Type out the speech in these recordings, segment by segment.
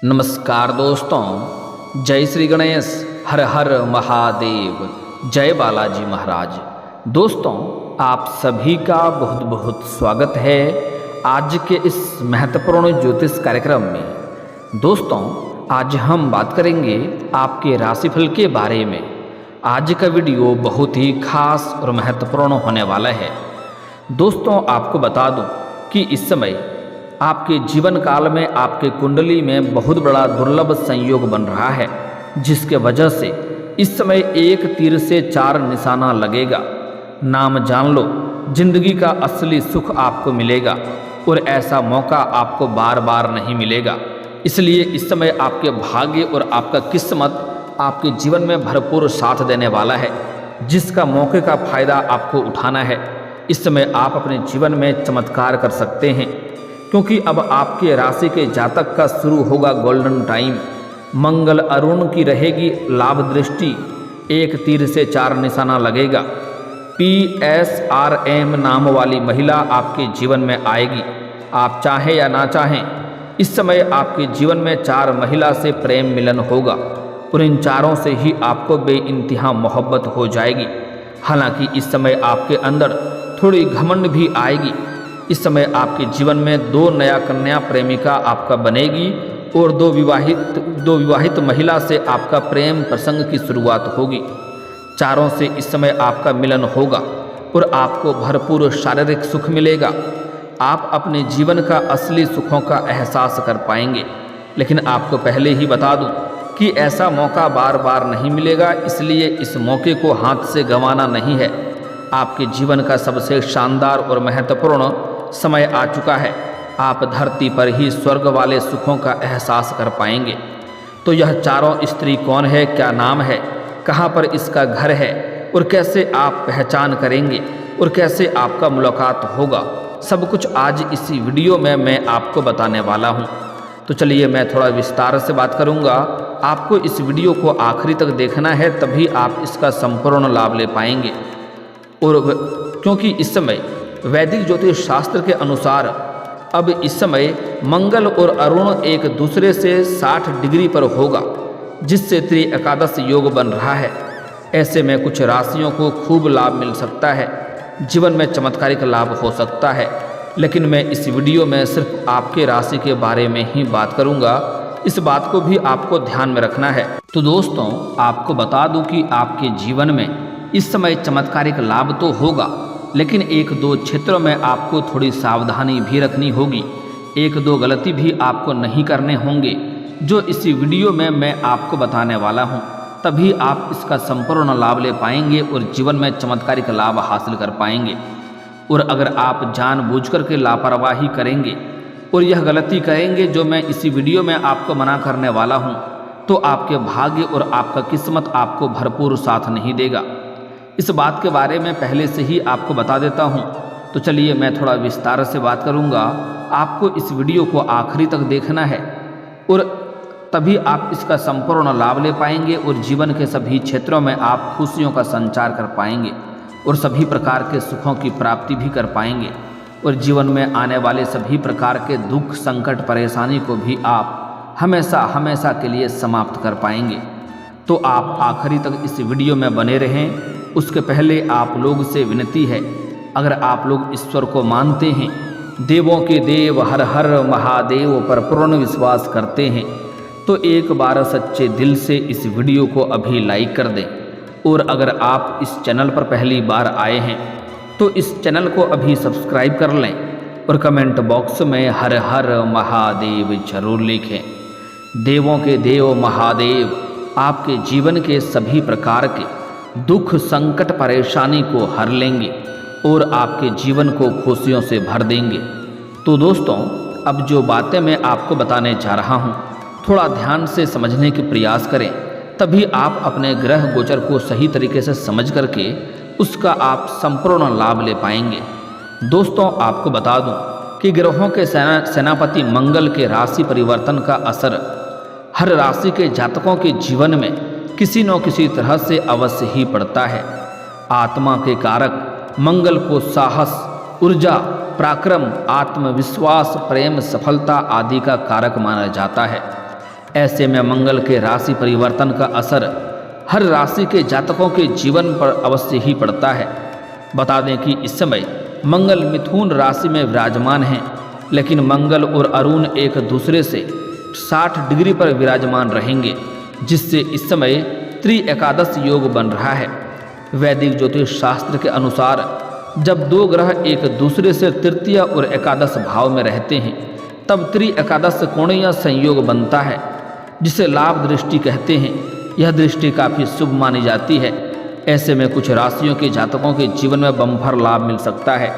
नमस्कार दोस्तों, जय श्री गणेश, हर हर महादेव, जय बालाजी महाराज। दोस्तों, आप सभी का बहुत बहुत स्वागत है आज के इस महत्वपूर्ण ज्योतिष कार्यक्रम में। दोस्तों, आज हम बात करेंगे आपके राशिफल के बारे में। आज का वीडियो बहुत ही खास और महत्वपूर्ण होने वाला है। दोस्तों, आपको बता दूं कि इस समय आपके जीवन काल में आपके कुंडली में बहुत बड़ा दुर्लभ संयोग बन रहा है, जिसके वजह से इस समय एक तीर से चार निशाना लगेगा। नाम जान लो, जिंदगी का असली सुख आपको मिलेगा और ऐसा मौका आपको बार बार नहीं मिलेगा। इसलिए इस समय आपके भाग्य और आपका किस्मत आपके जीवन में भरपूर साथ देने वाला है, जिसका मौके का फायदा आपको उठाना है। इस समय आप अपने जीवन में चमत्कार कर सकते हैं, क्योंकि अब आपके राशि के जातक का शुरू होगा गोल्डन टाइम। मंगल अरुण की रहेगी लाभ दृष्टि, एक तीर से चार निशाना लगेगा। PSRM नाम वाली महिला आपके जीवन में आएगी, आप चाहें या ना चाहें। इस समय आपके जीवन में चार महिला से प्रेम मिलन होगा और इन चारों से ही आपको बेइंतहा मोहब्बत हो जाएगी। हालांकि इस समय आपके अंदर थोड़ी घमंड भी आएगी। इस समय आपके जीवन में दो नया कन्या प्रेमिका आपका बनेगी और दो विवाहित महिला से आपका प्रेम प्रसंग की शुरुआत होगी। चारों से इस समय आपका मिलन होगा और आपको भरपूर शारीरिक सुख मिलेगा। आप अपने जीवन का असली सुखों का एहसास कर पाएंगे। लेकिन आपको पहले ही बता दूं कि ऐसा मौका बार बार नहीं मिलेगा, इसलिए इस मौके को हाथ से गंवाना नहीं है। आपके जीवन का सबसे शानदार और महत्वपूर्ण समय आ चुका है। आप धरती पर ही स्वर्ग वाले सुखों का एहसास कर पाएंगे। तो यह चारों स्त्री कौन है, क्या नाम है, कहाँ पर इसका घर है और कैसे आप पहचान करेंगे और कैसे आपका मुलाकात होगा, सब कुछ आज इसी वीडियो में मैं आपको बताने वाला हूँ। तो चलिए मैं थोड़ा विस्तार से बात करूँगा। आपको इस वीडियो को आखिरी तक देखना है, तभी आप इसका संपूर्ण लाभ ले पाएंगे। और क्योंकि इस समय वैदिक ज्योतिष शास्त्र के अनुसार अब इस समय मंगल और अरुण एक दूसरे से 60 डिग्री पर होगा, जिससे त्रि एकादश योग बन रहा है। ऐसे में कुछ राशियों को खूब लाभ मिल सकता है, जीवन में चमत्कारिक लाभ हो सकता है। लेकिन मैं इस वीडियो में सिर्फ आपके राशि के बारे में ही बात करूंगा, इस बात को भी आपको ध्यान में रखना है। तो दोस्तों, आपको बता दूं कि आपके जीवन में इस समय चमत्कारिक लाभ तो होगा, लेकिन एक दो क्षेत्रों में आपको थोड़ी सावधानी भी रखनी होगी। एक दो गलती भी आपको नहीं करने होंगे, जो इसी वीडियो में मैं आपको बताने वाला हूं। तभी आप इसका संपूर्ण लाभ ले पाएंगे और जीवन में चमत्कारिक लाभ हासिल कर पाएंगे। और अगर आप जानबूझकर के लापरवाही करेंगे और यह गलती करेंगे जो मैं इसी वीडियो में आपको मना करने वाला हूं, तो आपके भाग्य और आपका किस्मत आपको भरपूर साथ नहीं देगा। इस बात के बारे में पहले से ही आपको बता देता हूं। तो चलिए मैं थोड़ा विस्तार से बात करूंगा। आपको इस वीडियो को आखिरी तक देखना है और तभी आप इसका संपूर्ण लाभ ले पाएंगे और जीवन के सभी क्षेत्रों में आप खुशियों का संचार कर पाएंगे और सभी प्रकार के सुखों की प्राप्ति भी कर पाएंगे और जीवन में आने वाले सभी प्रकार के दुख, संकट, परेशानी को भी आप हमेशा हमेशा के लिए समाप्त कर पाएंगे। तो आप आखिरी तक इस वीडियो में बने रहें। उसके पहले आप लोग से विनती है, अगर आप लोग ईश्वर को मानते हैं, देवों के देव हर हर महादेव पर पूर्ण विश्वास करते हैं, तो एक बार सच्चे दिल से इस वीडियो को अभी लाइक कर दें। और अगर आप इस चैनल पर पहली बार आए हैं तो इस चैनल को अभी सब्सक्राइब कर लें और कमेंट बॉक्स में हर हर महादेव जरूर लिखें। देवों के देव महादेव आपके जीवन के सभी प्रकार के दुख, संकट, परेशानी को हर लेंगे और आपके जीवन को खुशियों से भर देंगे। तो दोस्तों, अब जो बातें मैं आपको बताने जा रहा हूँ, थोड़ा ध्यान से समझने के प्रयास करें, तभी आप अपने ग्रह गोचर को सही तरीके से समझ करके उसका आप संपूर्ण लाभ ले पाएंगे। दोस्तों, आपको बता दूं कि ग्रहों के सेनापति मंगल के राशि परिवर्तन का असर हर राशि के जातकों के जीवन में किसी न किसी तरह से अवश्य ही पड़ता है। आत्मा के कारक मंगल को साहस, ऊर्जा, पराक्रम, आत्मविश्वास, प्रेम, सफलता आदि का कारक माना जाता है। ऐसे में मंगल के राशि परिवर्तन का असर हर राशि के जातकों के जीवन पर अवश्य ही पड़ता है। बता दें कि इस समय मंगल मिथुन राशि में विराजमान हैं, लेकिन मंगल और अरुण एक दूसरे से 60 डिग्री पर विराजमान रहेंगे, जिससे इस समय त्रि एकादश योग बन रहा है। वैदिक ज्योतिष शास्त्र के अनुसार जब दो ग्रह एक दूसरे से तृतीय और एकादश भाव में रहते हैं, तब त्रि एकादश कोणीय संयोग बनता है, जिसे लाभ दृष्टि कहते हैं। यह दृष्टि काफ़ी शुभ मानी जाती है। ऐसे में कुछ राशियों के जातकों के जीवन में बम्पर लाभ मिल सकता है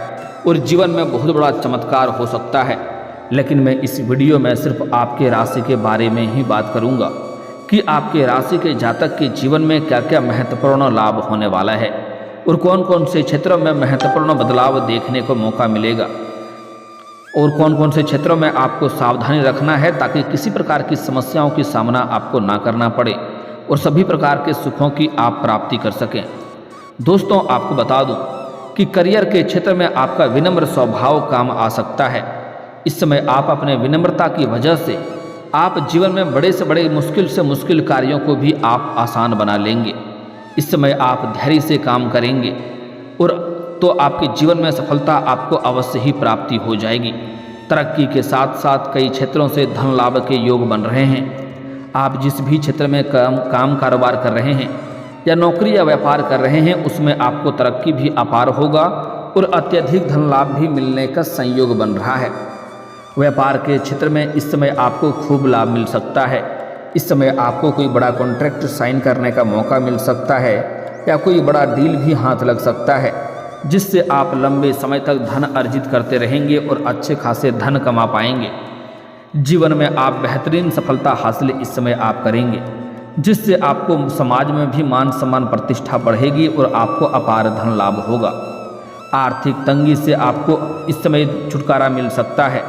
और जीवन में बहुत बड़ा चमत्कार हो सकता है। लेकिन मैं इस वीडियो में सिर्फ आपके राशि के बारे में ही बात करूंगा कि आपके राशि के जातक के जीवन में क्या क्या महत्वपूर्ण लाभ होने वाला है और कौन कौन से क्षेत्रों में महत्वपूर्ण बदलाव देखने को मौका मिलेगा और कौन कौन से क्षेत्रों में आपको सावधानी रखना है ताकि किसी प्रकार की समस्याओं की सामना आपको ना करना पड़े और सभी प्रकार के सुखों की आप प्राप्ति कर सकें। दोस्तों, आपको बता दूं कि करियर के क्षेत्र में आपका विनम्र स्वभाव काम आ सकता है। इस समय आप अपने विनम्रता की वजह से आप जीवन में बड़े से मुश्किल कार्यों को भी आप आसान बना लेंगे। इस समय आप धैर्य से काम करेंगे और तो आपके जीवन में सफलता आपको अवश्य ही प्राप्ति हो जाएगी। तरक्की के साथ साथ कई क्षेत्रों से धन लाभ के योग बन रहे हैं। आप जिस भी क्षेत्र में काम कारोबार कर रहे हैं या नौकरी या व्यापार कर रहे हैं, उसमें आपको तरक्की भी अपार होगा और अत्यधिक धन लाभ भी मिलने का संयोग बन रहा है। व्यापार के क्षेत्र में इस समय आपको खूब लाभ मिल सकता है। इस समय आपको कोई बड़ा कॉन्ट्रैक्ट साइन करने का मौका मिल सकता है या कोई बड़ा डील भी हाथ लग सकता है, जिससे आप लंबे समय तक धन अर्जित करते रहेंगे और अच्छे खासे धन कमा पाएंगे। जीवन में आप बेहतरीन सफलता हासिल इस समय आप करेंगे, जिससे आपको समाज में भी मान सम्मान प्रतिष्ठा बढ़ेगी और आपको अपार धन लाभ होगा। आर्थिक तंगी से आपको इस समय छुटकारा मिल सकता है।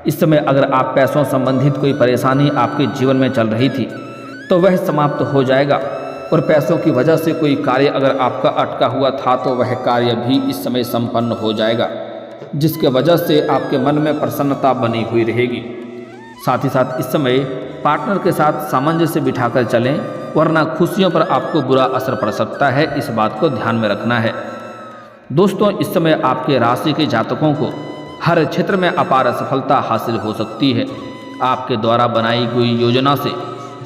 इस समय अगर आप पैसों संबंधित कोई परेशानी आपके जीवन में चल रही थी तो वह समाप्त हो जाएगा और पैसों की वजह से कोई कार्य अगर आपका अटका हुआ था तो वह कार्य भी इस समय संपन्न हो जाएगा, जिसके वजह से आपके मन में प्रसन्नता बनी हुई रहेगी। साथ ही साथ इस समय पार्टनर के साथ सामंजस्य बिठाकर चलें, वरना खुशियों पर आपको बुरा असर पड़ सकता है। इस बात को ध्यान में रखना है। दोस्तों, इस समय आपके राशि के जातकों को हर क्षेत्र में अपार सफलता हासिल हो सकती है। आपके द्वारा बनाई गई योजना से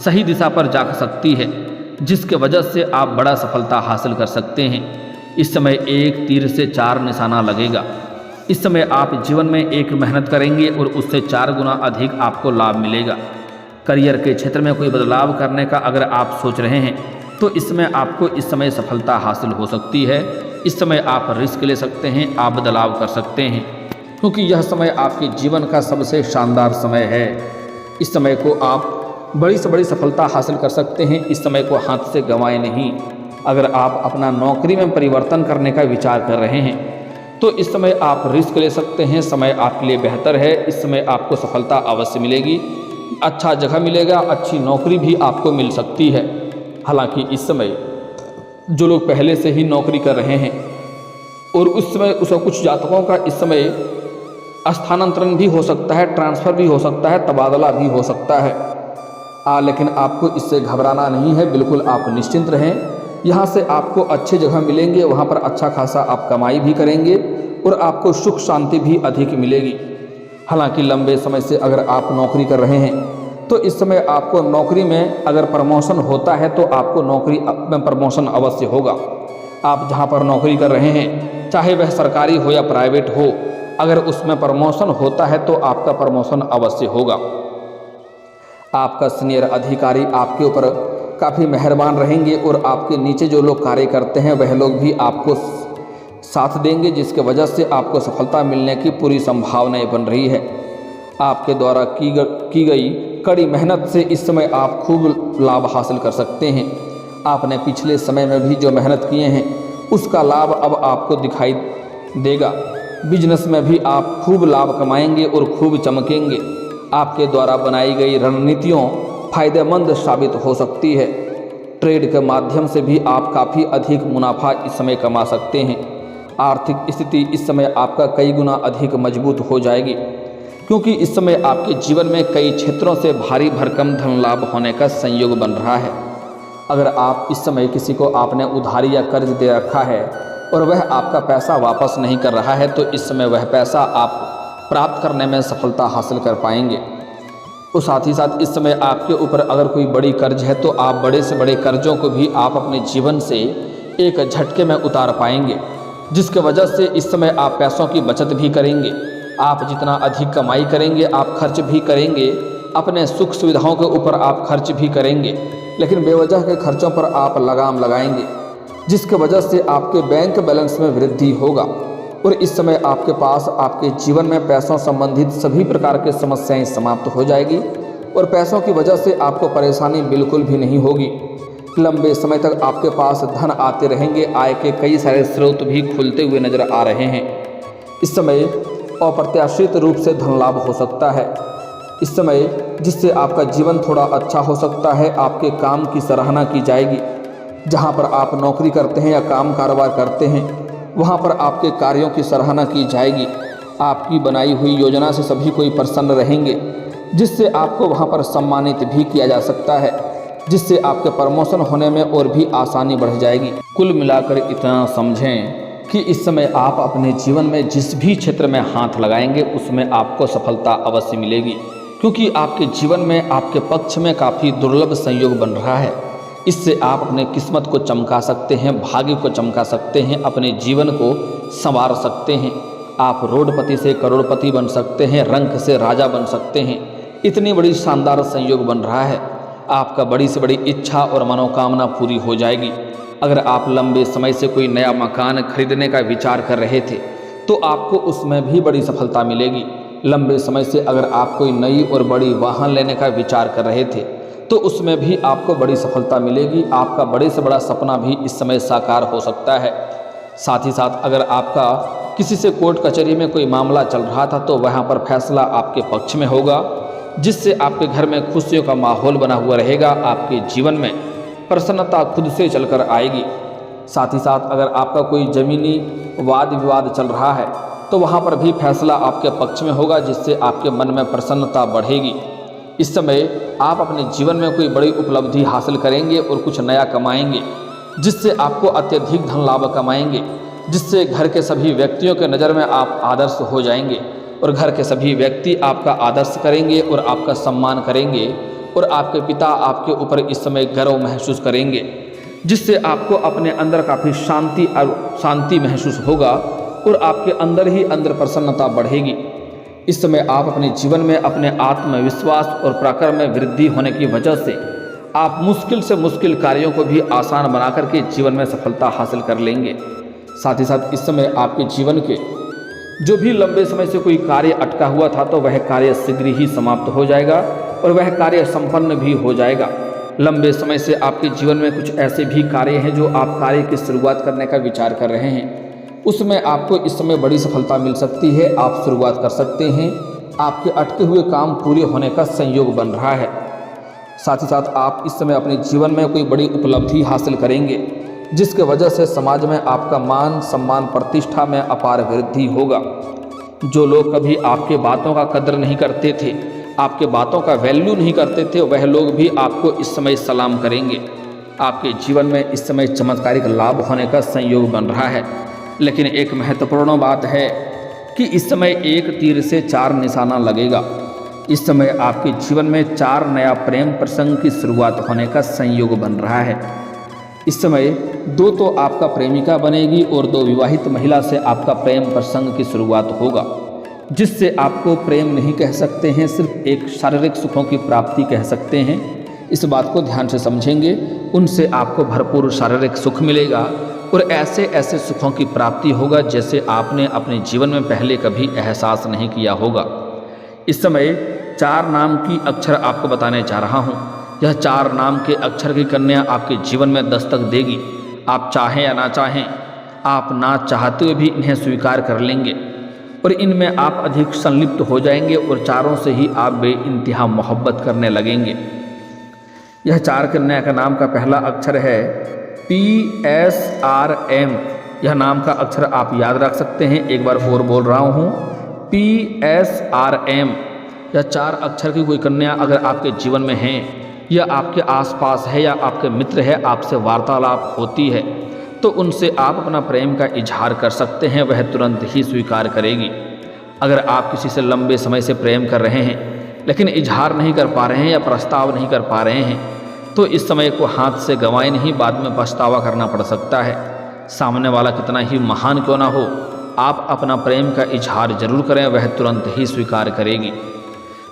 सही दिशा पर जा सकती है, जिसके वजह से आप बड़ा सफलता हासिल कर सकते हैं। इस समय एक तीर से 4 निशाना लगेगा। इस समय आप जीवन में एक मेहनत करेंगे और उससे 4 गुना अधिक आपको लाभ मिलेगा। करियर के क्षेत्र में कोई बदलाव करने का अगर आप सोच रहे हैं तो इसमें आपको इस समय सफलता हासिल हो सकती है। इस समय आप रिस्क ले सकते हैं, आप बदलाव कर सकते हैं, क्योंकि यह समय आपके जीवन का सबसे शानदार समय है। इस समय को आप बड़ी से बड़ी सफलता हासिल कर सकते हैं। इस समय को हाथ से गंवाएं नहीं। अगर आप अपना नौकरी में परिवर्तन करने का विचार कर रहे हैं तो इस समय आप रिस्क ले सकते हैं। समय आपके लिए बेहतर है। इस समय आपको सफलता अवश्य मिलेगी, अच्छा जगह मिलेगा, अच्छी नौकरी भी आपको मिल सकती है। हालांकि इस समय जो लोग पहले से ही नौकरी कर रहे हैं और उस समय कुछ जातकों का इस समय स्थानांतरण भी हो सकता है, ट्रांसफ़र भी हो सकता है, तबादला भी हो सकता है। लेकिन आपको इससे घबराना नहीं है, बिल्कुल आप निश्चिंत रहें। यहाँ से आपको अच्छी जगह मिलेंगे, वहाँ पर अच्छा खासा आप कमाई भी करेंगे और आपको सुख शांति भी अधिक मिलेगी। हालांकि लंबे समय से अगर आप नौकरी कर रहे हैं तो इस समय आपको नौकरी में अगर प्रमोशन होता है तो आपको नौकरी में प्रमोशन अवश्य होगा। आप जहाँ पर नौकरी कर रहे हैं, चाहे वह सरकारी हो या प्राइवेट हो, अगर उसमें प्रमोशन होता है तो आपका प्रमोशन अवश्य होगा। आपका सीनियर अधिकारी आपके ऊपर काफ़ी मेहरबान रहेंगे और आपके नीचे जो लोग कार्य करते हैं वह लोग भी आपको साथ देंगे, जिसके वजह से आपको सफलता मिलने की पूरी संभावनाएं बन रही है। आपके द्वारा की गई कड़ी मेहनत से इस समय आप खूब लाभ हासिल कर सकते हैं। आपने पिछले समय में भी जो मेहनत किए हैं उसका लाभ अब आपको दिखाई देगा। बिजनेस में भी आप खूब लाभ कमाएंगे और खूब चमकेंगे। आपके द्वारा बनाई गई रणनीतियों फायदेमंद साबित हो सकती है। ट्रेड के माध्यम से भी आप काफ़ी अधिक मुनाफा इस समय कमा सकते हैं। आर्थिक स्थिति इस समय आपका कई गुना अधिक मजबूत हो जाएगी। क्योंकि इस समय आपके जीवन में कई क्षेत्रों से भारी भरकम धन लाभ होने का संयोग बन रहा है। अगर आप इस समय किसी को आपने उधारी या कर्ज दे रखा है और वह आपका पैसा वापस नहीं कर रहा है, तो इस समय वह पैसा आप प्राप्त करने में सफलता हासिल कर पाएंगे। और साथ ही साथ इस समय आपके ऊपर अगर कोई बड़ी कर्ज है तो आप बड़े से बड़े कर्जों को भी आप अपने जीवन से एक झटके में उतार पाएंगे, जिसके वजह से इस समय आप पैसों की बचत भी करेंगे। आप जितना अधिक कमाई करेंगे आप खर्च भी करेंगे, अपने सुख सुविधाओं के ऊपर आप खर्च भी करेंगे, लेकिन बेवजह के खर्चों पर आप लगाम लगाएंगे, जिसके वजह से आपके बैंक बैलेंस में वृद्धि होगा। और इस समय आपके पास आपके जीवन में पैसों संबंधित सभी प्रकार की समस्याएं समाप्त हो जाएगी और पैसों की वजह से आपको परेशानी बिल्कुल भी नहीं होगी। लंबे समय तक आपके पास धन आते रहेंगे, आय के कई सारे स्रोत भी खुलते हुए नजर आ रहे हैं। इस समय अप्रत्याशित रूप से धन लाभ हो सकता है इस समय, जिससे आपका जीवन थोड़ा अच्छा हो सकता है। आपके काम की सराहना की जाएगी। जहां पर आप नौकरी करते हैं या काम कारोबार करते हैं वहां पर आपके कार्यों की सराहना की जाएगी। आपकी बनाई हुई योजना से सभी कोई प्रसन्न रहेंगे, जिससे आपको वहां पर सम्मानित भी किया जा सकता है, जिससे आपके प्रमोशन होने में और भी आसानी बढ़ जाएगी। कुल मिलाकर इतना समझें कि इस समय आप अपने जीवन में जिस भी क्षेत्र में हाथ लगाएंगे उसमें आपको सफलता अवश्य मिलेगी, क्योंकि आपके जीवन में आपके पक्ष में काफ़ी दुर्लभ संयोग बन रहा है। इससे आप अपने किस्मत को चमका सकते हैं, भाग्य को चमका सकते हैं, अपने जीवन को संवार सकते हैं। आप रोडपति से करोड़पति बन सकते हैं, रंक से राजा बन सकते हैं। इतनी बड़ी शानदार संयोग बन रहा है। आपका बड़ी से बड़ी इच्छा और मनोकामना पूरी हो जाएगी। अगर आप लंबे समय से कोई नया मकान खरीदने का विचार कर रहे थे तो आपको उसमें भी बड़ी सफलता मिलेगी। लंबे समय से अगर आप कोई नई और बड़ी वाहन लेने का विचार कर रहे थे तो उसमें भी आपको बड़ी सफलता मिलेगी। आपका बड़े से बड़ा सपना भी इस समय साकार हो सकता है। साथ ही साथ अगर आपका किसी से कोर्ट कचहरी में कोई मामला चल रहा था तो वहाँ पर फैसला आपके पक्ष में होगा, जिससे आपके घर में खुशियों का माहौल बना हुआ रहेगा। आपके जीवन में प्रसन्नता खुद से चलकर आएगी। साथ ही साथ अगर आपका कोई ज़मीनी वाद विवाद चल रहा है तो वहाँ पर भी फैसला आपके पक्ष में होगा, जिससे आपके मन में प्रसन्नता बढ़ेगी। इस समय आप अपने जीवन में कोई बड़ी उपलब्धि हासिल करेंगे और कुछ नया कमाएंगे, जिससे आपको अत्यधिक धन लाभ कमाएंगे, जिससे घर के सभी व्यक्तियों के नज़र में आप आदर्श हो जाएंगे और घर के सभी व्यक्ति आपका आदर्श करेंगे और आपका सम्मान करेंगे और आपके पिता आपके ऊपर इस समय गर्व महसूस करेंगे, जिससे आपको अपने अंदर काफ़ी शांति महसूस होगा और आपके अंदर ही अंदर प्रसन्नता बढ़ेगी। इस समय आप अपने जीवन में अपने आत्मविश्वास और पराक्रम में वृद्धि होने की वजह से आप मुश्किल से मुश्किल कार्यों को भी आसान बना करके जीवन में सफलता हासिल कर लेंगे। साथ ही साथ इस समय आपके जीवन के जो भी लंबे समय से कोई कार्य अटका हुआ था तो वह कार्य शीघ्र ही समाप्त हो जाएगा और वह कार्य संपन्न भी हो जाएगा। लंबे समय से आपके जीवन में कुछ ऐसे भी कार्य हैं जो आप कार्य की शुरुआत करने का विचार कर रहे हैं, उसमें आपको इस समय बड़ी सफलता मिल सकती है। आप शुरुआत कर सकते हैं। आपके अटके हुए काम पूरे होने का संयोग बन रहा है। साथ ही साथ आप इस समय अपने जीवन में कोई बड़ी उपलब्धि हासिल करेंगे, जिसके वजह से समाज में आपका मान सम्मान प्रतिष्ठा में अपार वृद्धि होगा। जो लोग कभी आपके बातों का कदर नहीं करते थे, आपके बातों का वैल्यू नहीं करते थे, वह लोग भी आपको इस समय सलाम करेंगे। आपके जीवन में इस समय चमत्कारिक लाभ होने का संयोग बन रहा है। लेकिन एक महत्वपूर्ण बात है कि इस समय एक तीर से 4 निशाना लगेगा। इस समय आपके जीवन में 4 नया प्रेम प्रसंग की शुरुआत होने का संयोग बन रहा है। इस समय 2 तो आपका प्रेमिका बनेगी और 2 विवाहित महिला से आपका प्रेम प्रसंग की शुरुआत होगा, जिससे आपको प्रेम नहीं कह सकते हैं, सिर्फ एक शारीरिक सुखों की प्राप्ति कह सकते हैं। इस बात को ध्यान से समझेंगे, उनसे आपको भरपूर शारीरिक सुख मिलेगा और ऐसे ऐसे सुखों की प्राप्ति होगा जैसे आपने अपने जीवन में पहले कभी एहसास नहीं किया होगा। इस समय 4 नाम की अक्षर आपको बताने जा रहा हूँ। यह 4 नाम के अक्षर की कन्या आपके जीवन में दस्तक देगी। आप चाहें या ना चाहें, आप ना चाहते हुए भी इन्हें स्वीकार कर लेंगे और इनमें आप अधिक संलिप्त हो जाएंगे और चारों से ही आप बेइंतहा मोहब्बत करने लगेंगे। यह 4 कन्या का नाम का पहला अक्षर है PSRM। यह नाम का अक्षर आप याद रख सकते हैं। एक बार और बोल रहा हूँ, PSRM या 4 अक्षर की कोई कन्या अगर आपके जीवन में है या आपके आसपास है या आपके मित्र है, आपसे वार्तालाप होती है, तो उनसे आप अपना प्रेम का इजहार कर सकते हैं, वह तुरंत ही स्वीकार करेगी। अगर आप किसी से लंबे समय से प्रेम कर रहे हैं लेकिन इजहार नहीं कर पा रहे हैं या प्रस्ताव नहीं कर पा रहे हैं, तो इस समय को हाथ से गंवाए नहीं, बाद में पछतावा करना पड़ सकता है। सामने वाला कितना ही महान क्यों ना हो, आप अपना प्रेम का इजहार जरूर करें, वह तुरंत ही स्वीकार करेगी।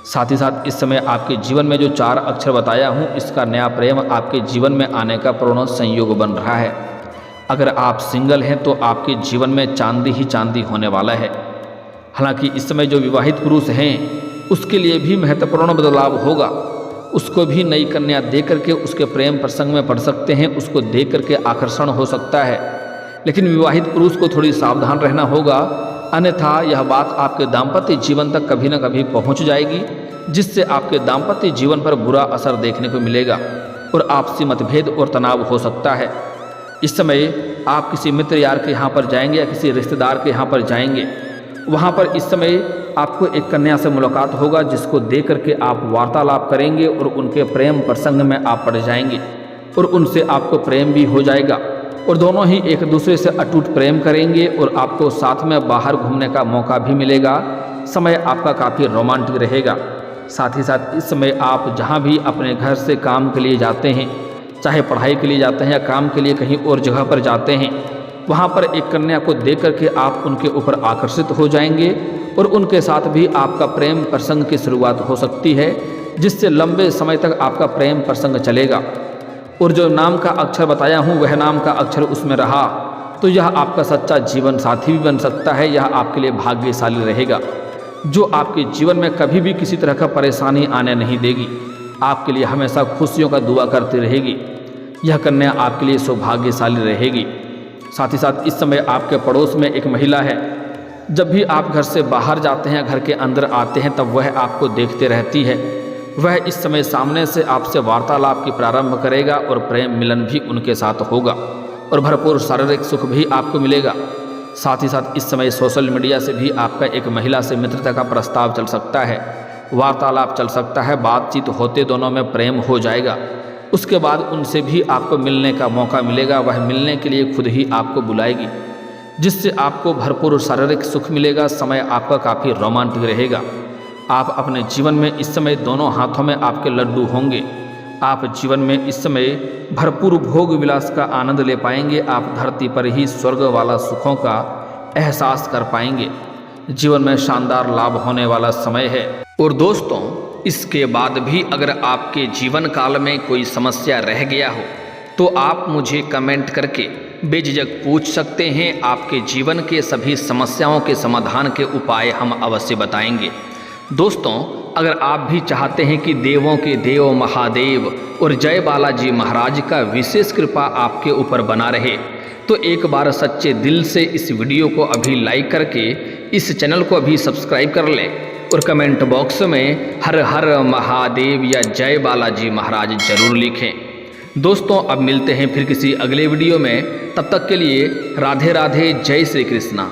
साथ ही साथ इस समय आपके जीवन में जो 4 अक्षर बताया हूँ, इसका नया प्रेम आपके जीवन में आने का पूर्ण संयोग बन रहा है। अगर आप सिंगल हैं तो आपके जीवन में चांदी ही चांदी होने वाला है। हालांकि इस समय जो विवाहित पुरुष हैं उसके लिए भी महत्वपूर्ण बदलाव होगा। उसको भी नई कन्या दे करके उसके प्रेम प्रसंग में पड़ सकते हैं, उसको देख करके आकर्षण हो सकता है। लेकिन विवाहित पुरुष को थोड़ी सावधान रहना होगा, अन्यथा यह बात आपके दाम्पत्य जीवन तक कभी न कभी पहुंच जाएगी, जिससे आपके दाम्पत्य जीवन पर बुरा असर देखने को मिलेगा और आपसी मतभेद और तनाव हो सकता है। इस समय आप किसी मित्र यार के यहाँ पर जाएंगे या किसी रिश्तेदार के यहाँ पर जाएंगे, वहाँ पर इस समय आपको एक कन्या से मुलाकात होगा, जिसको देख करके आप वार्तालाप करेंगे और उनके प्रेम प्रसंग में आप पड़ जाएंगे और उनसे आपको प्रेम भी हो जाएगा और दोनों ही एक दूसरे से अटूट प्रेम करेंगे और आपको साथ में बाहर घूमने का मौका भी मिलेगा। समय आपका काफ़ी रोमांटिक रहेगा। साथ ही साथ इस समय आप जहाँ भी अपने घर से काम के लिए जाते हैं, चाहे पढ़ाई के लिए जाते हैं या काम के लिए कहीं और जगह पर जाते हैं, वहाँ पर एक कन्या को देख करके आप उनके ऊपर आकर्षित हो जाएंगे और उनके साथ भी आपका प्रेम प्रसंग की शुरुआत हो सकती है, जिससे लंबे समय तक आपका प्रेम प्रसंग चलेगा। और जो नाम का अक्षर बताया हूँ वह नाम का अक्षर उसमें रहा तो यह आपका सच्चा जीवन साथी भी बन सकता है। यह आपके लिए भाग्यशाली रहेगा, जो आपके जीवन में कभी भी किसी तरह का परेशानी आने नहीं देगी, आपके लिए हमेशा खुशियों का दुआ करती रहेगी। यह कन्या आपके लिए सौभाग्यशाली रहेगी। साथ ही साथ इस समय आपके पड़ोस में एक महिला है। जब भी आप घर से बाहर जाते हैं, घर के अंदर आते हैं, तब वह आपको देखते रहती है। वह इस समय सामने से आपसे वार्तालाप की प्रारंभ करेगा और प्रेम मिलन भी उनके साथ होगा और भरपूर शारीरिक सुख भी आपको मिलेगा। साथ ही साथ इस समय सोशल मीडिया से भी आपका एक महिला से मित्रता का प्रस्ताव चल सकता है, वार्तालाप चल सकता है, बातचीत होते दोनों में प्रेम हो जाएगा। उसके बाद उनसे भी आपको मिलने का मौका मिलेगा। वह मिलने के लिए खुद ही आपको बुलाएगी, जिससे आपको भरपूर शारीरिक सुख मिलेगा। समय आपका काफ़ी रोमांटिक रहेगा। आप अपने जीवन में इस समय दोनों हाथों में आपके लड्डू होंगे। आप जीवन में इस समय भरपूर भोग विलास का आनंद ले पाएंगे। आप धरती पर ही स्वर्ग वाला सुखों का एहसास कर पाएंगे। जीवन में शानदार लाभ होने वाला समय है। और दोस्तों, इसके बाद भी अगर आपके जीवन काल में कोई समस्या रह गया हो तो आप मुझे कमेंट करके बेझिझक पूछ सकते हैं। आपके जीवन के सभी समस्याओं के समाधान के उपाय हम अवश्य बताएंगे। दोस्तों, अगर आप भी चाहते हैं कि देवों के देव महादेव और जय बालाजी महाराज का विशेष कृपा आपके ऊपर बना रहे, तो एक बार सच्चे दिल से इस वीडियो को अभी लाइक करके इस चैनल को अभी सब्सक्राइब कर लें और कमेंट बॉक्स में हर हर महादेव या जय बालाजी महाराज जरूर लिखें। दोस्तों, अब मिलते हैं फिर किसी अगले वीडियो में। तब तक के लिए राधे राधे, जय श्री कृष्णा।